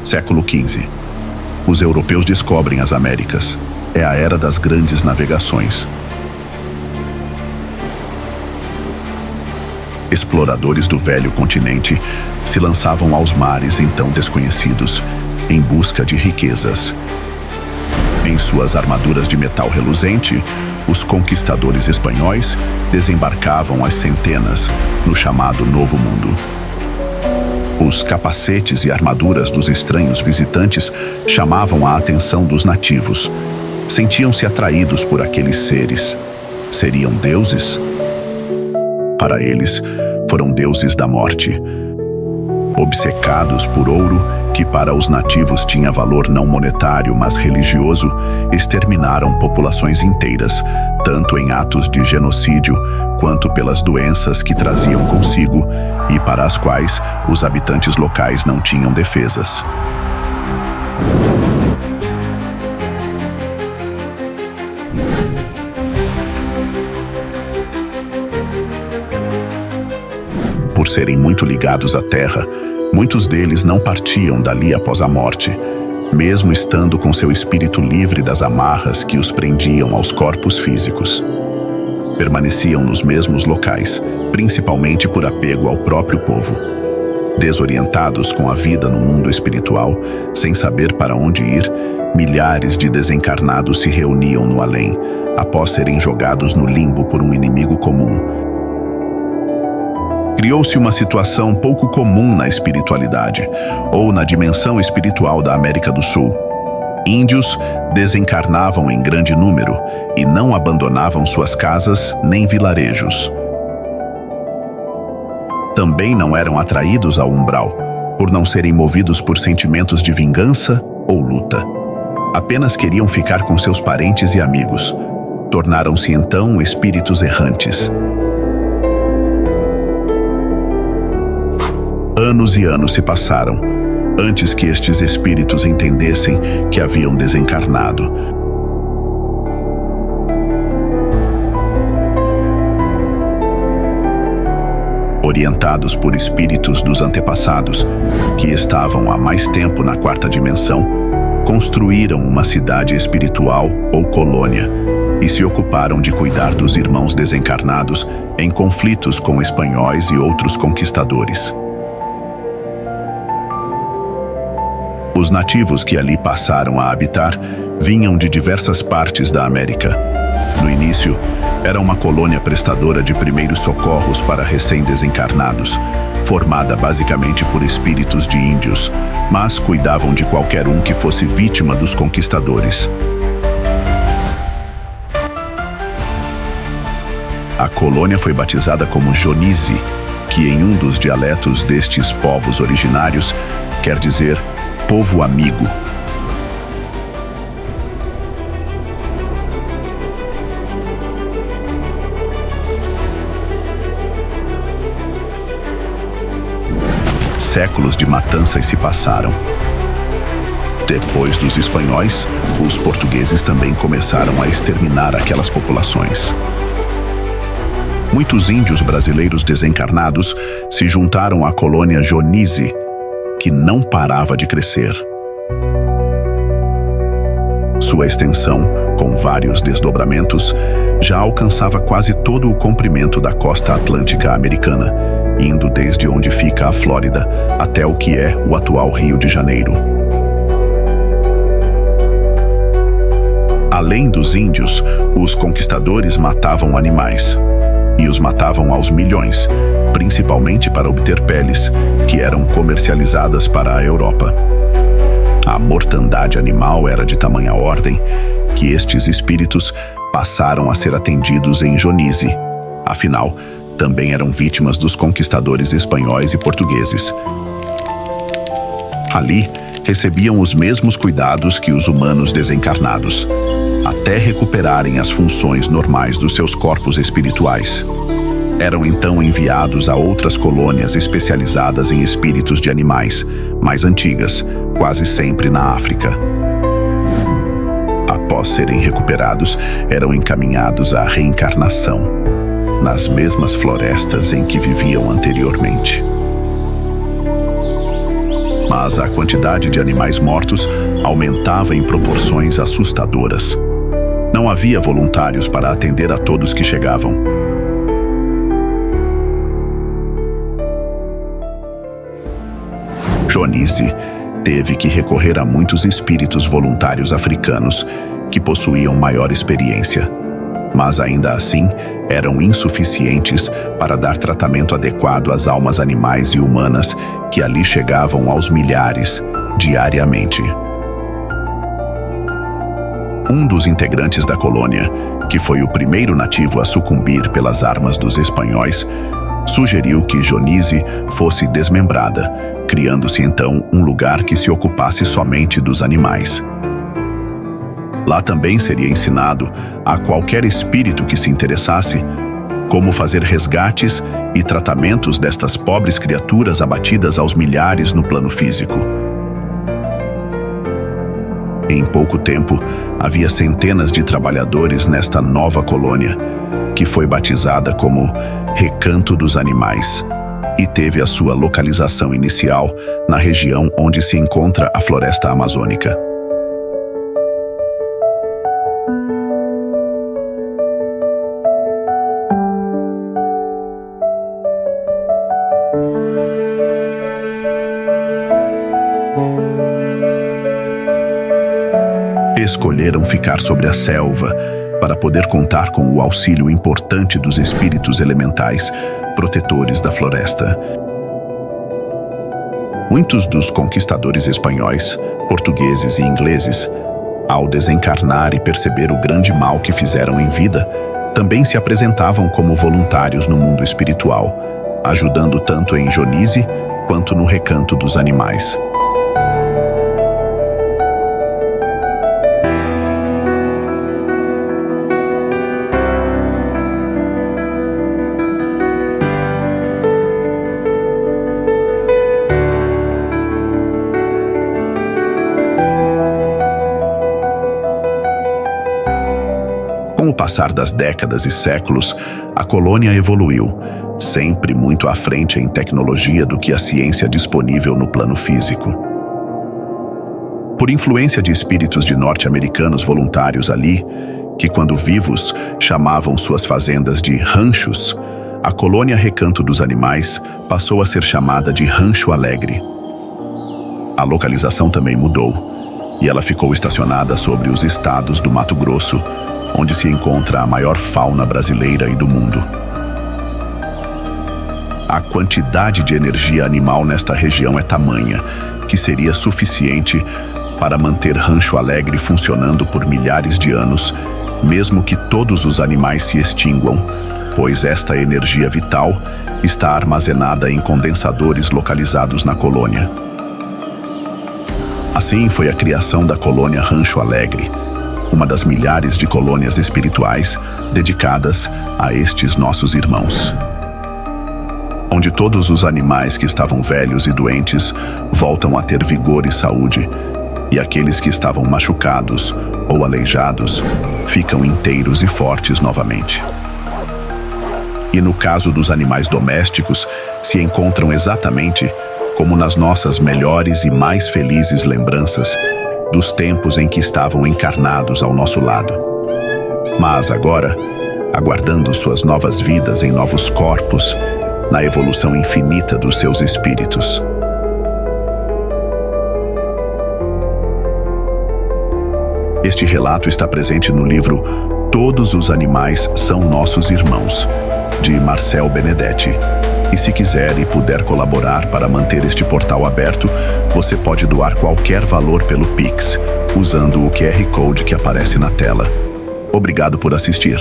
Século XV. Os europeus descobrem as Américas. É a era das grandes navegações. Exploradores do velho continente se lançavam aos mares então desconhecidos, em busca de riquezas. Em suas armaduras de metal reluzente, os conquistadores espanhóis desembarcavam às centenas no chamado Novo Mundo. Os capacetes e armaduras dos estranhos visitantes chamavam a atenção dos nativos. Sentiam-se atraídos por aqueles seres. Seriam deuses? Para eles, foram deuses da morte. Obcecados por ouro, que para os nativos tinha valor não monetário, mas religioso, exterminaram populações inteiras, tanto em atos de genocídio, quanto pelas doenças que traziam consigo e para as quais os habitantes locais não tinham defesas. Por serem muito ligados à terra, muitos deles não partiam dali após a morte, mesmo estando com seu espírito livre das amarras que os prendiam aos corpos físicos. Permaneciam nos mesmos locais, principalmente por apego ao próprio povo. Desorientados com a vida no mundo espiritual, sem saber para onde ir, milhares de desencarnados se reuniam no além, após serem jogados no limbo por um inimigo comum. Criou-se uma situação pouco comum na espiritualidade, ou na dimensão espiritual da América do Sul. Índios desencarnavam em grande número e não abandonavam suas casas nem vilarejos. Também não eram atraídos ao umbral, por não serem movidos por sentimentos de vingança ou luta. Apenas queriam ficar com seus parentes e amigos. Tornaram-se então espíritos errantes. Anos e anos se passaram, antes que estes espíritos entendessem que haviam desencarnado. Orientados por espíritos dos antepassados, que estavam há mais tempo na quarta dimensão, construíram uma cidade espiritual ou colônia e se ocuparam de cuidar dos irmãos desencarnados em conflitos com espanhóis e outros conquistadores. Os nativos que ali passaram a habitar vinham de diversas partes da América. No início, era uma colônia prestadora de primeiros socorros para recém-desencarnados, formada basicamente por espíritos de índios, mas cuidavam de qualquer um que fosse vítima dos conquistadores. A colônia foi batizada como Jonízi, que em um dos dialetos destes povos originários quer dizer povo amigo. Séculos de matanças se passaram. Depois dos espanhóis, os portugueses também começaram a exterminar aquelas populações. Muitos índios brasileiros desencarnados se juntaram à colônia Jonízi, que não parava de crescer. Sua extensão, com vários desdobramentos, já alcançava quase todo o comprimento da costa atlântica americana, indo desde onde fica a Flórida até o que é o atual Rio de Janeiro. Além dos índios, os conquistadores matavam animais, e os matavam aos milhões, principalmente para obter peles, que eram comercializadas para a Europa. A mortandade animal era de tamanha ordem que estes espíritos passaram a ser atendidos em Jonízi. Afinal, também eram vítimas dos conquistadores espanhóis e portugueses. Ali, recebiam os mesmos cuidados que os humanos desencarnados, até recuperarem as funções normais dos seus corpos espirituais. Eram então enviados a outras colônias especializadas em espíritos de animais, mais antigas, quase sempre na África. Após serem recuperados, eram encaminhados à reencarnação, nas mesmas florestas em que viviam anteriormente. mas a quantidade de animais mortos aumentava em proporções assustadoras. Não havia voluntários para atender a todos que chegavam. Dionísio teve que recorrer a muitos espíritos voluntários africanos que possuíam maior experiência, mas ainda assim eram insuficientes para dar tratamento adequado às almas animais e humanas que ali chegavam aos milhares diariamente. Um dos integrantes da colônia, que foi o primeiro nativo a sucumbir pelas armas dos espanhóis, sugeriu que Dionísio fosse desmembrada, criando-se então um lugar que se ocupasse somente dos animais. Lá também seria ensinado a qualquer espírito que se interessasse como fazer resgates e tratamentos destas pobres criaturas abatidas aos milhares no plano físico. Em pouco tempo, havia centenas de trabalhadores nesta nova colônia, que foi batizada como Recanto dos Animais, e teve a sua localização inicial na região onde se encontra a floresta amazônica. Escolheram ficar sobre a selva para poder contar com o auxílio importante dos espíritos elementais protetores da floresta. Muitos dos conquistadores espanhóis, portugueses e ingleses, ao desencarnar e perceber o grande mal que fizeram em vida, também se apresentavam como voluntários no mundo espiritual, ajudando tanto em Dionísio quanto no Recanto dos Animais. Com o passar das décadas e séculos, a colônia evoluiu, sempre muito à frente em tecnologia do que a ciência disponível no plano físico. Por influência de espíritos de norte-americanos voluntários ali, que quando vivos chamavam suas fazendas de ranchos, a colônia Recanto dos Animais passou a ser chamada de Rancho Alegre. A localização também mudou, e ela ficou estacionada sobre os estados do Mato Grosso, onde se encontra a maior fauna brasileira e do mundo. A quantidade de energia animal nesta região é tamanha que seria suficiente para manter Rancho Alegre funcionando por milhares de anos, mesmo que todos os animais se extinguam, pois esta energia vital está armazenada em condensadores localizados na colônia. Assim foi a criação da colônia Rancho Alegre, uma das milhares de colônias espirituais dedicadas a estes nossos irmãos, onde todos os animais que estavam velhos e doentes voltam a ter vigor e saúde, e aqueles que estavam machucados ou aleijados ficam inteiros e fortes novamente. E no caso dos animais domésticos, se encontram exatamente como nas nossas melhores e mais felizes lembranças dos tempos em que estavam encarnados ao nosso lado. Mas agora, aguardando suas novas vidas em novos corpos, na evolução infinita dos seus espíritos. Este relato está presente no livro Todos os Animais São Nossos Irmãos, de Marcel Benedetti. E se quiser e puder colaborar para manter este portal aberto, você pode doar qualquer valor pelo Pix, usando o QR Code que aparece na tela. Obrigado por assistir.